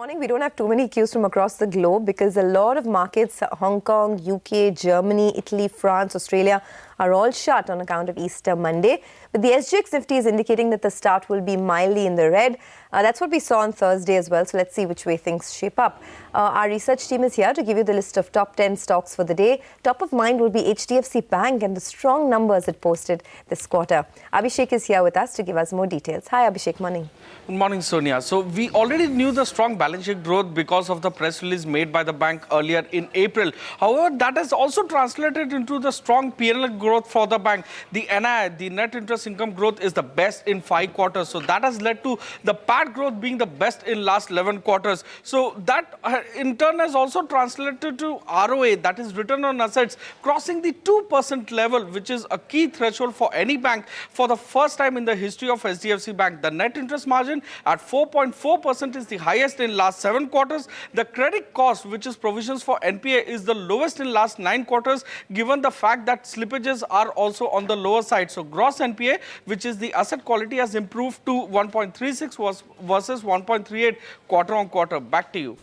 morning. We don't have too many cues from across the globe because a lot of markets, Hong Kong, UK, Germany, Italy, France, Australia, are all shut on account of Easter Monday. But the SGX Nifty is indicating that the start will be mildly in the red. That's what we saw on Thursday as well. So let's see which way things shape up. Our research team is here to give you the list of top 10 stocks for the day. Top of mind will be HDFC Bank and the strong numbers it posted this quarter. Abhishek is here with us to give us more details. Hi Abhishek, morning. Good morning, Sonia. So we already knew the strong balance sheet growth because of the press release made by the bank earlier in April. However, that has also translated into the strong P&L growth for the bank. The NII, the net interest income growth, is the best in 5 quarters. So that has led to the PAT growth being the best in last 11 quarters. So that in turn has also translated to ROA, that is return on assets, crossing the 2% level, which is a key threshold for any bank for the first time in the history of HDFC Bank. The net interest margin at 4.4% is the highest in last 7 quarters. The credit cost, which is provisions for NPA, is the lowest in last 9 quarters, given the fact that slippages are also on the lower side. So gross NPA, which is the asset quality, has improved to 1.36 versus 1.38 quarter on quarter. Back to you.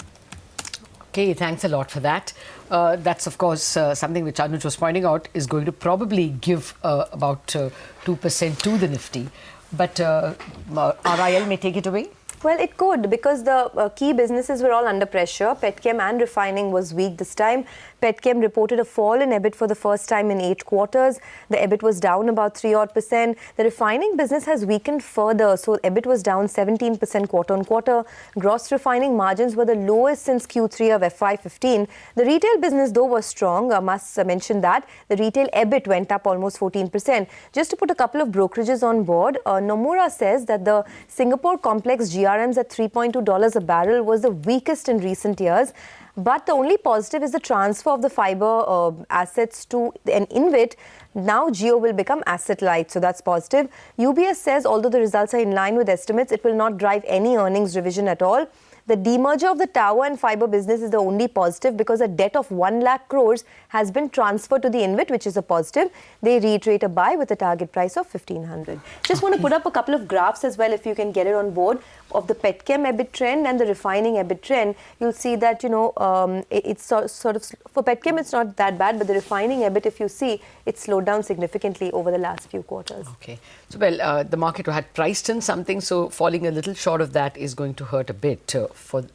Okay, thanks a lot for that. That's, of course, something which Anuj was pointing out is going to probably give about 2% to the Nifty. But RIL may take it away? Well, it could, because the key businesses were all under pressure. Petchem and refining was weak this time. Petchem reported a fall in EBIT for the first time in 8 quarters. The EBIT was down about 3% The refining business has weakened further. So EBIT was down 17% quarter on quarter. Gross refining margins were the lowest since Q3 of FY15. The retail business, though, was strong. I must mention that. The retail EBIT went up almost 14%. Just to put a couple of brokerages on board, Nomura says that the Singapore complex GRMs at $3.2 a barrel was the weakest in recent years. But the only positive is the transfer of the fiber assets to an InvIT. Now Jio will become asset light, so that's positive. UBS says although the results are in line with estimates, it will not drive any earnings revision at all. The demerger of the tower and fiber business is the only positive because a debt of 1 lakh crores has been transferred to the InvIT, which is a positive. They reiterate a buy with a target price of 1,500. Just want to put up a couple of graphs as well, if you can get it on board, of the Petchem EBIT trend and the refining EBIT trend. You'll see that, it's sort of, for Petchem it's not that bad, but the refining EBIT, if you see, it's slowed down significantly over the last few quarters. Okay. So, well, the market had priced in something, so falling a little short of that is going to hurt a bit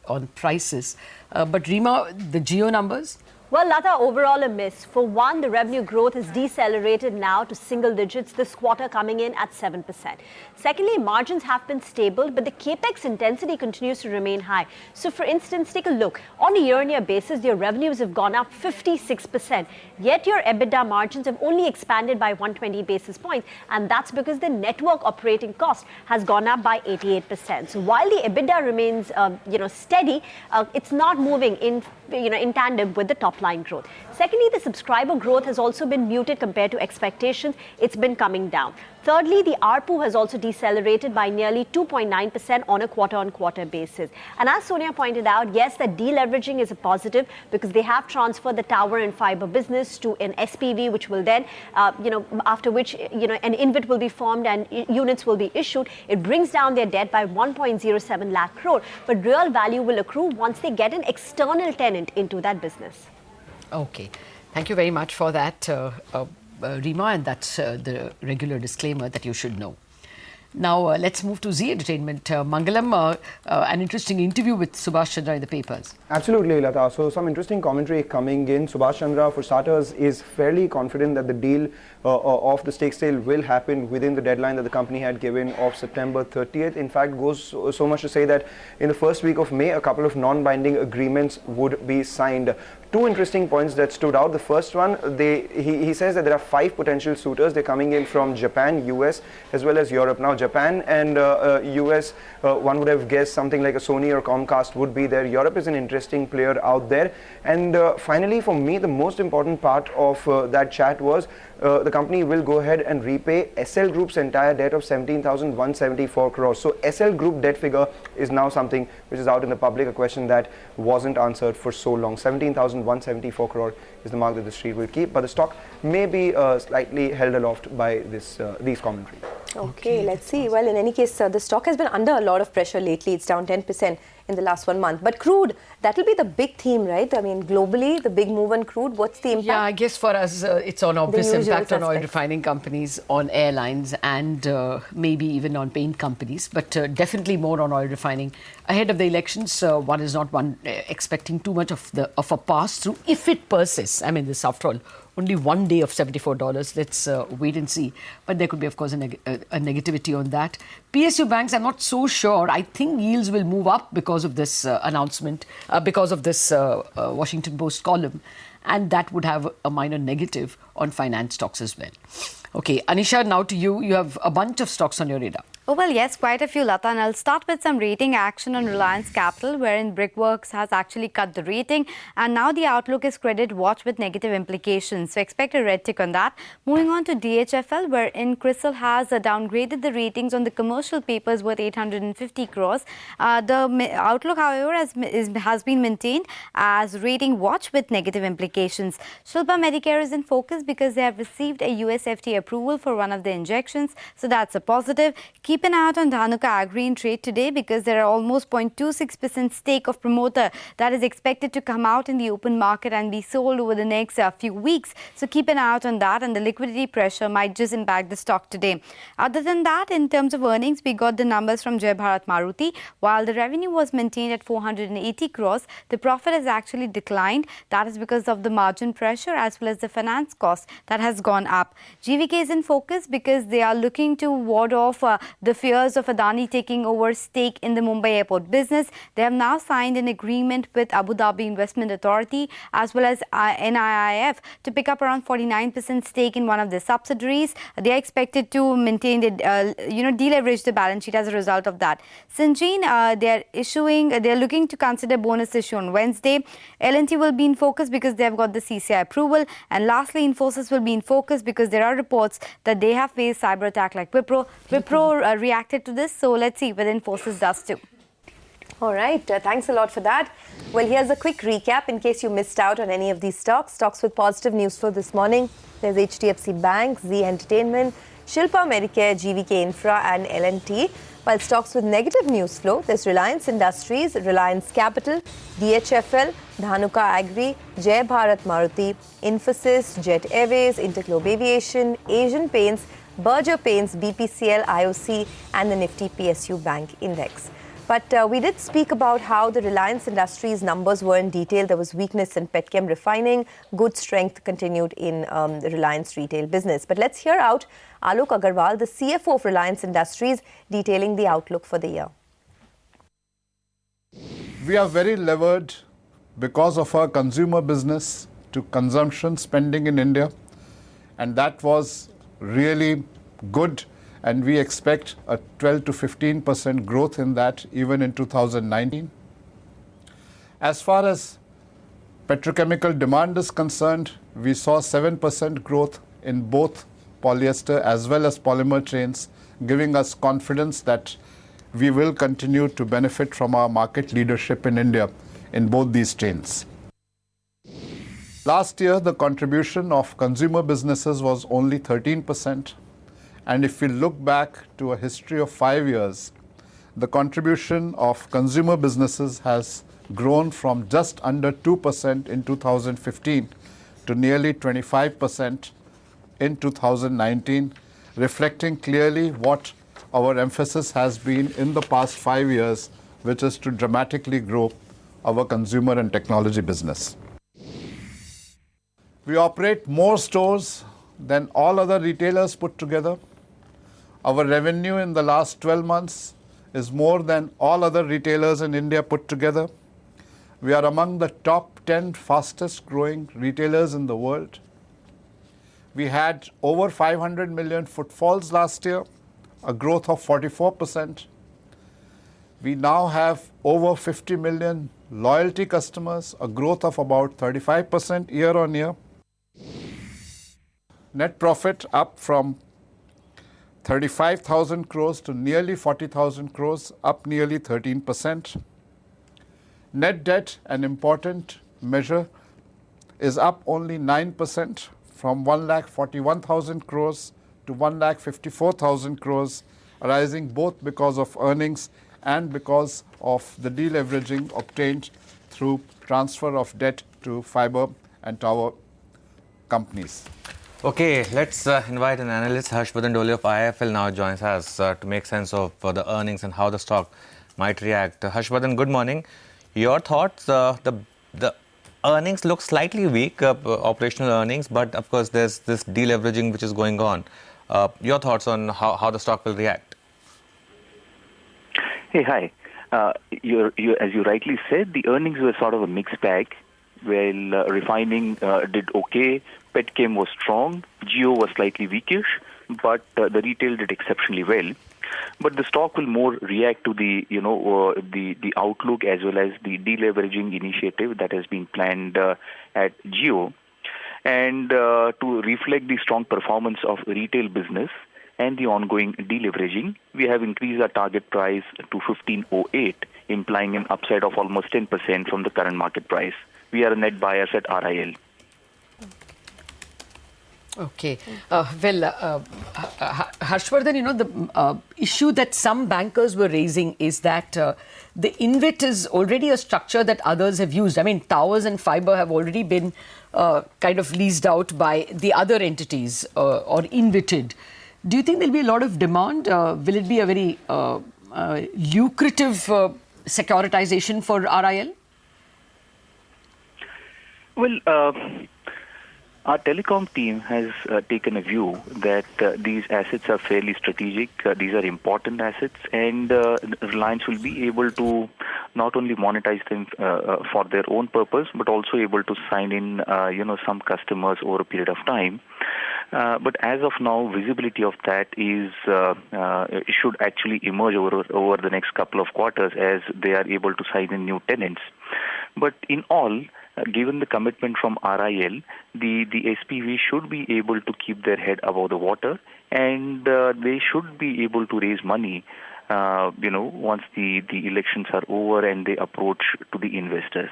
on prices. But Rima, the Jio numbers? Well, Lata, overall a miss. For one, the revenue growth has decelerated now to single digits, this quarter coming in at 7%. Secondly, margins have been stable, but the capex intensity continues to remain high. So, for instance, take a look. On a year-on-year basis, your revenues have gone up 56%. Yet your EBITDA margins have only expanded by 120 basis points. And that's because the network operating cost has gone up by 88%. So, while the EBITDA remains, steady, it's not moving in tandem with the top line growth. Secondly, the subscriber growth has also been muted compared to expectations. It's been coming down. Thirdly, the ARPU has also decelerated by nearly 2.9% on a quarter-on-quarter basis. And as Sonia pointed out, yes, the deleveraging is a positive because they have transferred the tower and fiber business to an SPV, which will then, after which, an InvIT will be formed and units will be issued. It brings down their debt by 1.07 lakh crore. But real value will accrue once they get an external tenant into that business. Okay. Thank you very much for that, Rima, and that's the regular disclaimer that you should know. Now, let's move to Z Entertainment. Mangalam, an interesting interview with Subhash Chandra in the papers. Absolutely, Lata. So, some interesting commentary coming in. Subhash Chandra, for starters, is fairly confident that the deal of the stake sale will happen within the deadline that the company had given of September 30th. In fact, goes so much to say that in the first week of May, a couple of non-binding agreements would be signed. 2 interesting points that stood out. The first one, he says that there are 5 potential suitors. They're coming in from Japan, US, as well as Europe. Now, Japan and US, one would have guessed something like a Sony or Comcast would be there. Europe is an interesting player out there. And finally, for me, the most important part of that chat was the company will go ahead and repay SL Group's entire debt of 17,174 crores. So SL Group debt figure is now something which is out in the public, a question that wasn't answered for so long. 17,174 crore is the mark that the street will keep, but the stock may be slightly held aloft by these commentaries. Okay, let's see. Well, in any case, the stock has been under a lot of pressure lately. It's down 10% in the last 1 month. But crude, that will be the big theme, right? I mean, globally, the big move on crude. What's the impact? Yeah, I guess for us, it's an obvious usual impact on oil suspects. refining companies, on airlines, and maybe even on paint companies, but definitely more on oil refining. Ahead of the elections, one is not expecting too much of a pass-through if it persists. I mean, this, after all, only 1 day of $74. Let's wait and see. But there could be, of course, a negativity on that. PSU banks, I'm not so sure. I think yields will move up because of this announcement, because of this Washington Post column. And that would have a minor negative on finance stocks as well. Okay, Anisha, now to you. You have a bunch of stocks on your radar. Oh, well, yes, quite a few, Lata. And I'll start with some rating action on Reliance Capital, wherein Brickworks has actually cut the rating. And now the outlook is credit watch with negative implications. So expect a red tick on that. Moving on to DHFL, wherein CRISIL has downgraded the ratings on the commercial papers worth 850 crores. The outlook, however, has been maintained as rating watch with negative implications. Shilpa Medicare is in focus because they have received a US FDA approval for one of the injections. So that's a positive. Keep an eye out on Dhanuka Agri in trade today because there are almost 0.26% stake of promoter that is expected to come out in the open market and be sold over the next few weeks. So keep an eye out on that, and the liquidity pressure might just impact the stock today. Other than that, in terms of earnings, we got the numbers from Jai Bharat Maruti. While the revenue was maintained at 480 crores, the profit has actually declined. That is because of the margin pressure as well as the finance cost that has gone up. GVK is in focus because they are looking to ward off the fears of Adani taking over stake in the Mumbai airport business. They have now signed an agreement with Abu Dhabi Investment Authority as well as NIIF to pick up around 49% stake in one of their subsidiaries. They are expected to maintain deleverage the balance sheet as a result of that. Syngene, they are looking to consider bonus issue on Wednesday. L&T will be in focus because they have got the CCI approval. And lastly, Infosys will be in focus because there are reports that they have faced cyber attack like Wipro. Wipro reacted to this, so let's see whether Infosys does too. All right, thanks a lot for that. Well, here's a quick recap in case you missed out on any of these stocks. Stocks with positive news flow this morning. There's HDFC Bank, Z Entertainment, Shilpa Medicare, GVK Infra and L&T. While stocks with negative news flow, there's Reliance Industries, Reliance Capital, DHFL, Dhanuka Agri, Jai Bharat Maruti, Infosys, Jet Airways, Interglobe Aviation, Asian Paints, Berger Paints, BPCL, IOC and the Nifty PSU Bank Index. But we did speak about how the Reliance Industries numbers were in detail. There was weakness in petchem refining. Good strength continued in the Reliance retail business. But let's hear out Alok Agarwal, the CFO of Reliance Industries, detailing the outlook for the year. We are very levered because of our consumer business to consumption spending in India. And that was really good. And we expect a 12 to 15% growth in that even in 2019. As far as petrochemical demand is concerned, we saw 7% growth in both polyester as well as polymer chains, giving us confidence that we will continue to benefit from our market leadership in India in both these chains. Last year, the contribution of consumer businesses was only 13%. And if we look back to a history of 5 years, the contribution of consumer businesses has grown from just under 2% in 2015 to nearly 25% in 2019, reflecting clearly what our emphasis has been in the past 5 years, which is to dramatically grow our consumer and technology business. We operate more stores than all other retailers put together. Our revenue in the last 12 months is more than all other retailers in India put together. We are among the top 10 fastest growing retailers in the world. We had over 500 million footfalls last year, a growth of 44%. We now have over 50 million loyalty customers, a growth of about 35% year on year. Net profit up from 35,000 crores to nearly 40,000 crores, up nearly 13%. Net debt, an important measure, is up only 9% from 1,41,000 crores to 1,54,000 crores, arising both because of earnings and because of the deleveraging obtained through transfer of debt to fiber and tower companies. Okay, let's invite an analyst. Harshvardhan Dole of IIFL now joins us to make sense of the earnings and how the stock might react. Harshvardhan, good morning. Your thoughts? The earnings look slightly weak, operational earnings, but of course there's this deleveraging which is going on. Your thoughts on how the stock will react? Hey, hi. As you rightly said, the earnings were sort of a mixed bag. Well, refining did okay. Petchem was strong. Geo was slightly weakish, but the retail did exceptionally well. But the stock will more react to the outlook as well as the deleveraging initiative that has been planned at Geo, and to reflect the strong performance of retail business and the ongoing deleveraging, we have increased our target price to 1508, implying an upside of almost 10% from the current market price. We are a net buyers at RIL. Okay. Harshvardhan, the issue that some bankers were raising is that the InvIT is already a structure that others have used. I mean, towers and fiber have already been kind of leased out by the other entities or InvITed. Do you think there'll be a lot of demand? Will it be a very lucrative securitization for RIL? Well, our telecom team has taken a view that these assets are fairly strategic. These are important assets, and Reliance will be able to not only monetize them for their own purpose, but also able to sign in, some customers over a period of time. But as of now, visibility of that is should actually emerge over the next couple of quarters as they are able to sign in new tenants. But in all, given the commitment from RIL, the SPV should be able to keep their head above the water, and they should be able to raise money, once the elections are over and they approach to the investors.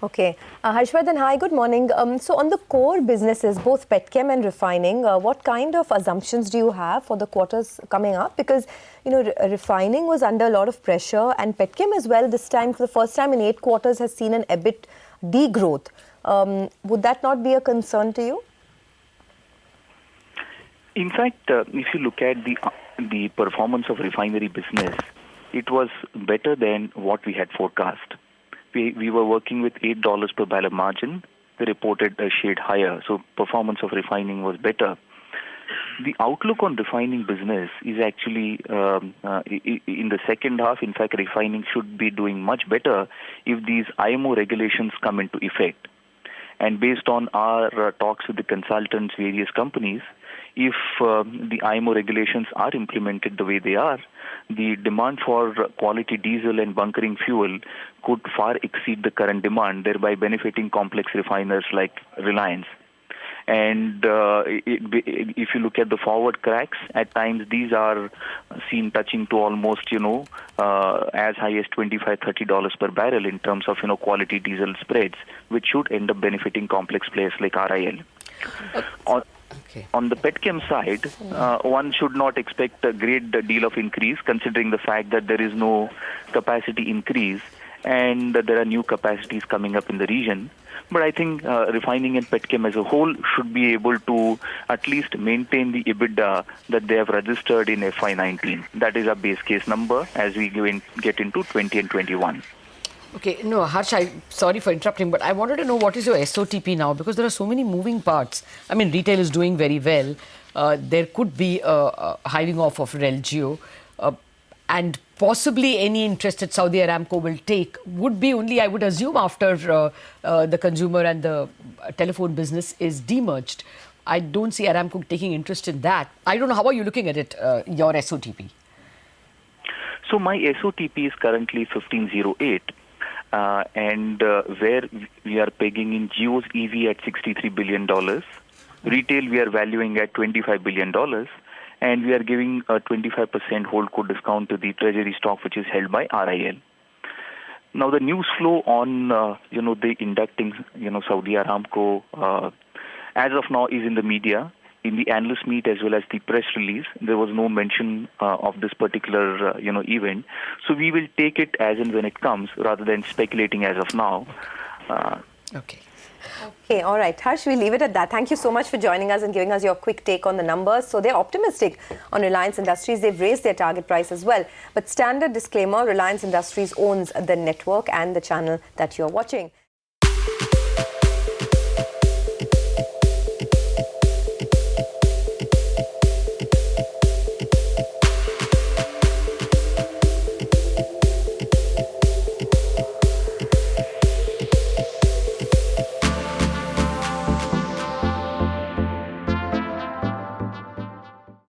Okay. Harshvardhan, hi, good morning. So on the core businesses, both Petchem and refining, what kind of assumptions do you have for the quarters coming up? Because, refining was under a lot of pressure, and Petchem as well this time, for the first time in 8 quarters, has seen an EBIT degrowth. Would that not be a concern to you? In fact, if you look at the performance of refinery business, it was better than what we had forecast. We were working with $8 per barrel margin. They reported a shade higher, so performance of refining was better. The outlook on refining business is actually in the second half. In fact, refining should be doing much better if these IMO regulations come into effect. And based on our talks with the consultants, various companies, if the IMO regulations are implemented the way they are, the demand for quality diesel and bunkering fuel could far exceed the current demand, thereby benefiting complex refiners like Reliance. And if you look at the forward cracks, at times these are seen touching to almost, as high as $25-30 per barrel in terms of, quality diesel spreads, which should end up benefiting complex players like RIL. On the Petchem side, one should not expect a great deal of increase, considering the fact that there is no capacity increase and there are new capacities coming up in the region. But I think refining and Petchem as a whole should be able to at least maintain the EBITDA that they have registered in FY19. That is our base case number as we get into 20 and 21. Okay, no, Harsh, sorry for interrupting, but I wanted to know what is your SOTP now, because there are so many moving parts. I mean, retail is doing very well. There could be a hiving off of RelGeo, and possibly any interest that Saudi Aramco will take would be only, I would assume, after the consumer and the telephone business is demerged. I don't see Aramco taking interest in that. I don't know, how are you looking at it, your SOTP? So my SOTP is currently 1508. And where we are pegging in Geo's EV at $63 billion, retail we are valuing at $25 billion, and we are giving a 25% holdco discount to the treasury stock which is held by RIL. Now the news flow on the inducting Saudi Aramco as of now is in the media, in the analyst meet as well as the press release, there was no mention of this particular event. So we will take it as and when it comes, rather than speculating as of now. Okay. Okay, all right. Harsh, we'll leave it at that. Thank you so much for joining us and giving us your quick take on the numbers. So they're optimistic on Reliance Industries. They've raised their target price as well. But standard disclaimer, Reliance Industries owns the network and the channel that you're watching.